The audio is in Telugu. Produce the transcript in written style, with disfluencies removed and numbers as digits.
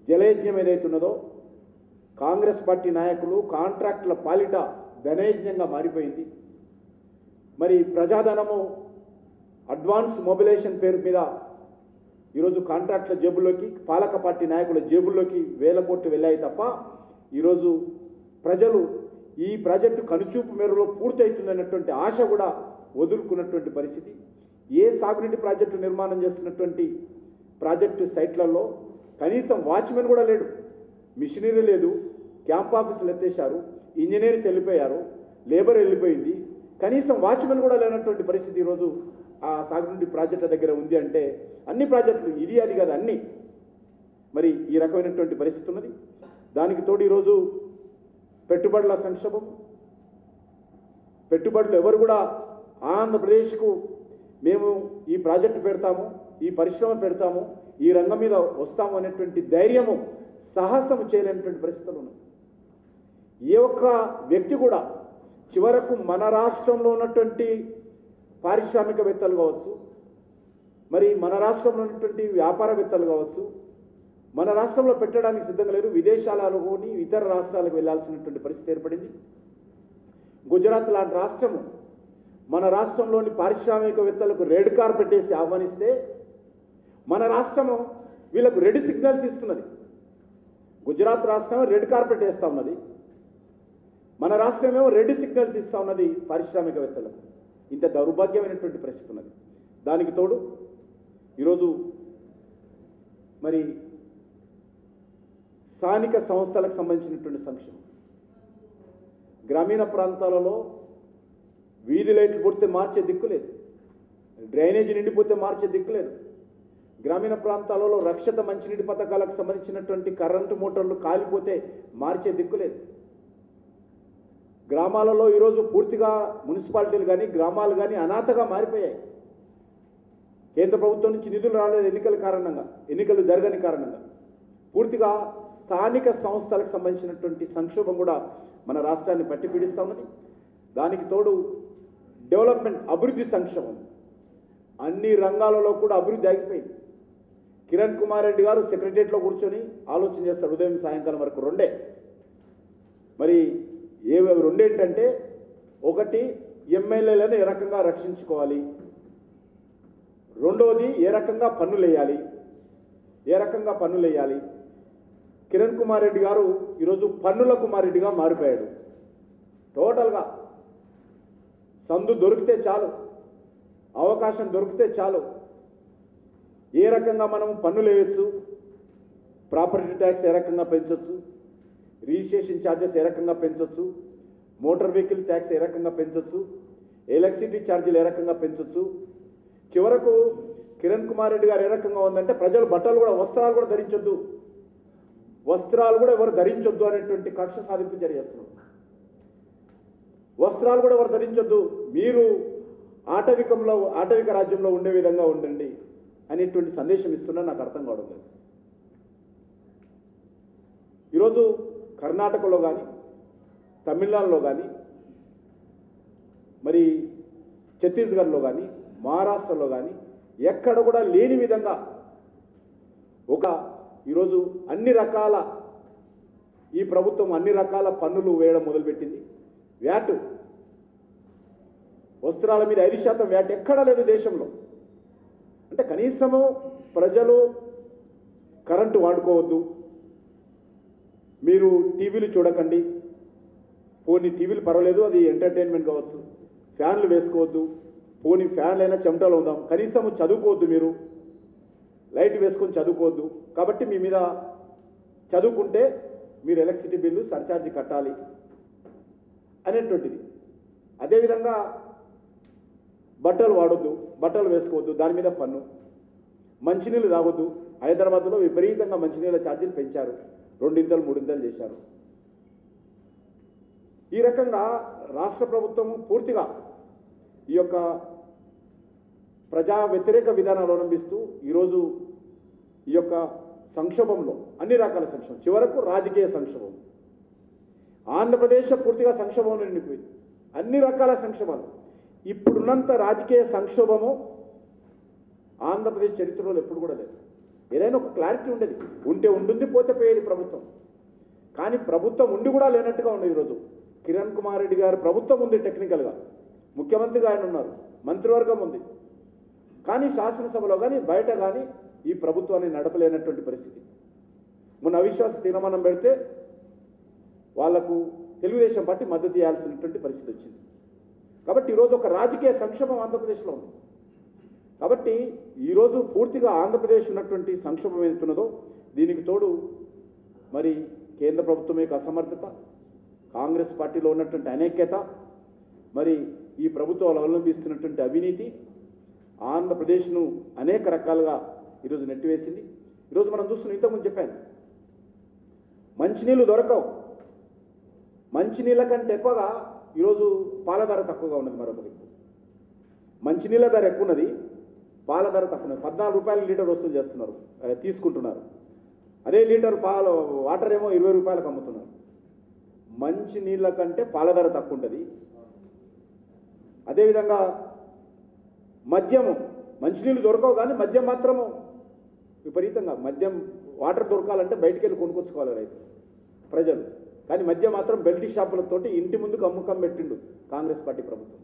జలయజ్ఞం ఏదైతున్నదో కాంగ్రెస్ పార్టీ నాయకులు కాంట్రాక్టుల పాలిట ధనయజ్ఞంగా మారిపోయింది. మరి ప్రజాధనము అడ్వాన్స్ మొబిలైజేషన్ పేరు మీద ఈరోజు కాంట్రాక్టుల జేబుల్లోకి, పాలక పార్టీ నాయకుల జేబుల్లోకి వేల కోట్లు వెళ్ళాయి తప్ప ఈరోజు ప్రజలు ఈ ప్రాజెక్టు కనుచూపు మేరలో పూర్తవుతుందన్నటువంటి ఆశ కూడా వదులుకున్నటువంటి పరిస్థితి. ఏ సాగునీటి ప్రాజెక్టు నిర్మాణం చేస్తున్నటువంటి ప్రాజెక్టు సైట్లలో కనీసం వాచ్మెన్ కూడా లేడు, మిషనరీ లేదు, క్యాంప్ ఆఫీసులు ఎత్తేశారు, ఇంజనీర్స్ వెళ్ళిపోయారు, లేబర్ వెళ్ళిపోయింది, కనీసం వాచ్మెన్ కూడా లేనటువంటి పరిస్థితి ఈరోజు ఆ సాగునీటి ప్రాజెక్టుల దగ్గర ఉంది. అంటే అన్ని ప్రాజెక్టులు ఇది అది కాదు అన్నీ మరి ఈ రకమైనటువంటి పరిస్థితి ఉన్నది. దానికి తోడు ఈరోజు పెట్టుబడుల సంక్షోభం, పెట్టుబడులు ఎవరు కూడా ఆంధ్రప్రదేశ్కు మేము ఈ ప్రాజెక్టు పెడతాము, ఈ పరిశ్రమ పెడతాము, ఈ రంగం మీద వస్తాము అనేటువంటి ధైర్యము, సాహసము చేయలేనటువంటి పరిస్థితులు ఉన్నాయి. ఏ ఒక్క వ్యక్తి కూడా చివరకు మన రాష్ట్రంలో ఉన్నటువంటి పారిశ్రామికవేత్తలు కావచ్చు, మరి మన రాష్ట్రంలో ఉన్నటువంటి వ్యాపారవేత్తలు కావచ్చు, మన రాష్ట్రంలో పెట్టడానికి సిద్ధంగా లేరు, విదేశాలలోని ఇతర రాష్ట్రాలకు వెళ్లాల్సినటువంటి పరిస్థితి ఏర్పడింది. గుజరాత్ లాంటి రాష్ట్రము మన రాష్ట్రంలోని పారిశ్రామికవేత్తలకు రెడ్ కార్పెట్ వేసి ఆహ్వానిస్తే మన రాష్ట్రము వీళ్ళకు రెడ్ సిగ్నల్స్ ఇస్తున్నది. గుజరాత్ రాష్ట్రం రెడ్ కార్పెట్ వేస్తూ ఉన్నది, మన రాష్ట్రమేమో రెడ్ సిగ్నల్స్ ఇస్తూ ఉన్నది పారిశ్రామికవేత్తలకు. ఇంత దౌర్భాగ్యమైనటువంటి పరిస్థితి ఉన్నది. దానికి తోడు ఈరోజు మరి స్థానిక సంస్థలకు సంబంధించినటువంటి సంక్షేమం, గ్రామీణ ప్రాంతాలలో వీధి లైట్లు పొడితే మార్చే దిక్కు లేదు, డ్రైనేజీ నిండిపోతే మార్చే దిక్కు లేదు, గ్రామీణ ప్రాంతాలలో రక్షిత మంచినీటి పథకాలకు సంబంధించినటువంటి కరెంటు మోటార్లు కాలిపోతే మార్చే దిక్కు లేదు. గ్రామాలలో ఈరోజు పూర్తిగా మున్సిపాలిటీలు కానీ గ్రామాలు కానీ అనాథగా మారిపోయాయి. కేంద్ర ప్రభుత్వం నుంచి నిధులు రాలేదు, ఎన్నికలు జరగని కారణంగా పూర్తిగా స్థానిక సంస్థలకు సంబంధించినటువంటి సంక్షోభం కూడా మన రాష్ట్రాన్ని పట్టి పీడిస్తూ ఉన్నది. దానికి తోడు డెవలప్మెంట్ అభివృద్ధి సంక్షోభం, అన్ని రంగాలలో కూడా అభివృద్ధి ఆగిపోయింది. కిరణ్ కుమార్ రెడ్డి గారు సెక్రటరియట్లో కూర్చొని ఆలోచన చేస్తాడు ఉదయం సాయంకాలం వరకు రెండే. మరి రెండేంటంటే, ఒకటి ఎమ్మెల్యేలను ఏ రకంగా రక్షించుకోవాలి, రెండోది ఏ రకంగా పన్నులు వేయాలి. కిరణ్ కుమార్ రెడ్డి గారు ఈరోజు పన్నుల కుమారెడ్డిగా మారిపోయాడు. టోటల్గా సందు దొరికితే చాలు, అవకాశం దొరికితే చాలు, ఏ రకంగా మనం పన్నులు వేయచ్చు, ప్రాపర్టీ ట్యాక్స్ ఏ రకంగా పెంచవచ్చు, రిజిస్ట్రేషన్ ఛార్జెస్ ఏ రకంగా పెంచవచ్చు, మోటార్ వెహికల్ ట్యాక్స్ ఏ రకంగా పెంచవచ్చు, ఎలక్ట్రిసిటీ ఛార్జీలు ఏ రకంగా పెంచవచ్చు. చివరకు కిరణ్ కుమార్ రెడ్డి గారు ఏ రకంగా ఉందంటే ప్రజలు వస్త్రాలు కూడా ఎవరు ధరించొద్దు అనేటువంటి కక్ష సాధింపు చేస్తున్నారు. వస్త్రాలు కూడా ఎవరు ధరించొద్దు, మీరు ఆటవిక రాజ్యంలో ఉండే విధంగా ఉండండి అనేటువంటి సందేశం ఇస్తున్నా నాకు అర్థం కావడం లేదు. ఈరోజు కర్ణాటకలో కానీ తమిళనాడులో కానీ మరి ఛత్తీస్గఢ్లో కానీ మహారాష్ట్రలో కానీ ఎక్కడ కూడా లేని విధంగా ఈరోజు ఈ ప్రభుత్వం అన్ని రకాల పన్నులు వేయడం మొదలుపెట్టింది. వ్యాట్, వస్త్రాల మీద 5% వ్యాట్ ఎక్కడా లేదు దేశంలో. అంటే కనీసము ప్రజలు కరెంటు వాడుకోవద్దు, మీరు టీవీలు చూడకండి, పోనీ టీవీలు పర్వాలేదు అది ఎంటర్టైన్మెంట్ కావచ్చు, ఫ్యాన్లు వేసుకోవద్దు, పోనీ ఫ్యాన్లు అయినా చెమటలు ఉందాం, కనీసము చదువుకోవద్దు, మీరు లైట్ వేసుకొని చదువుకోవద్దు, కాబట్టి మీ మీద చదువుకుంటే మీరు ఎలక్ట్రిసిటీ బిల్లు సర్ఛార్జీ కట్టాలి అనేటువంటిది. అదేవిధంగా బట్టలు వాడొద్దు, బట్టలు వేసుకోవద్దు, దాని మీద పన్ను. మంచినీళ్ళు తాగొద్దు, హైదరాబాద్లో విపరీతంగా మంచినీళ్ళ ఛార్జీలు పెంచారు, 2 3 చేశారు. ఈ రకంగా రాష్ట్ర ప్రభుత్వం పూర్తిగా ఈ యొక్క ప్రజా వ్యతిరేక విధానాలు అవలంబిస్తూ ఈరోజు ఈ యొక్క సంక్షోభంలో అన్ని రకాల సంక్షోభం, చివరకు రాజకీయ సంక్షోభం, ఆంధ్రప్రదేశ్ పూర్తిగా సంక్షోభంలో నిండిపోయింది, అన్ని రకాల సంక్షోభాలు. ఇప్పుడున్నంత రాజకీయ సంక్షోభము ఆంధ్రప్రదేశ్ చరిత్రలో ఎప్పుడు కూడా లేదు. ఏదైనా ఒక క్లారిటీ ఉండేది, ఉంటే ఉంటుంది, పోతే పోయేది ప్రభుత్వం. కానీ ప్రభుత్వం ఉండి కూడా లేనట్టుగా ఉంది ఈరోజు. కిరణ్ కుమార్ రెడ్డి గారు ప్రభుత్వం ఉంది, టెక్నికల్గా ముఖ్యమంత్రిగా ఆయన ఉన్నారు, మంత్రివర్గం ఉంది, కానీ శాసనసభలో కానీ బయట కానీ ఈ ప్రభుత్వాన్ని నడపలేనటువంటి పరిస్థితి. మొన్న అవిశ్వాస తీర్మానం పెడితే వాళ్లకు తెలుగుదేశం పార్టీ మద్దతు ఇవ్వాల్సినటువంటి పరిస్థితి వచ్చింది. కాబట్టి ఈరోజు ఒక రాజకీయ సంక్షోభం ఆంధ్రప్రదేశ్లో ఉంది. కాబట్టి ఈరోజు పూర్తిగా ఆంధ్రప్రదేశ్ ఉన్నటువంటి సంక్షోభం ఏదైతున్నదో దీనికి తోడు మరి కేంద్ర ప్రభుత్వం యొక్క అసమర్థత, కాంగ్రెస్ పార్టీలో ఉన్నటువంటి అనైక్యత, మరి ఈ ప్రభుత్వాలు అవలంబిస్తున్నటువంటి అవినీతి ఆంధ్రప్రదేశ్ను అనేక రకాలుగా ఈరోజు నెట్టివేసింది. ఈరోజు మనం చూస్తున్నాం, ఇంతకుముందు చెప్పాను, మంచినీళ్ళు దొరకవు. మంచినీళ్ళ కంటే ఎక్కువగా ఈరోజు పాల ధర తక్కువగా ఉన్నది. మరొక దిక్కు మంచినీళ్ళ ధర ఎక్కువ ఉన్నది, పాల ధర తక్కువ ఉన్నది. 14 రూపాయల లీటర్ వసూలు చేస్తున్నారు, తీసుకుంటున్నారు. అదే లీటర్ వాటర్ ఏమో 20 రూపాయలకు అమ్ముతున్నారు. మంచినీళ్ళ కంటే పాల ధర తక్కువ ఉంటుంది. అదేవిధంగా మద్యము, మంచినీళ్ళు దొరకవు కానీ మద్యం మాత్రము విపరీతంగా, మద్యం వాటర్ దొరకాలంటే బయటికి వెళ్ళి కొనుక్కొచ్చుకోవాలి రైతు ప్రజలు. కానీ మద్యం మాత్రం బెల్టీ షాపులతోటి ఇంటి ముందుకు అమ్మకం పెట్టిండు కాంగ్రెస్ పార్టీ ప్రభుత్వం.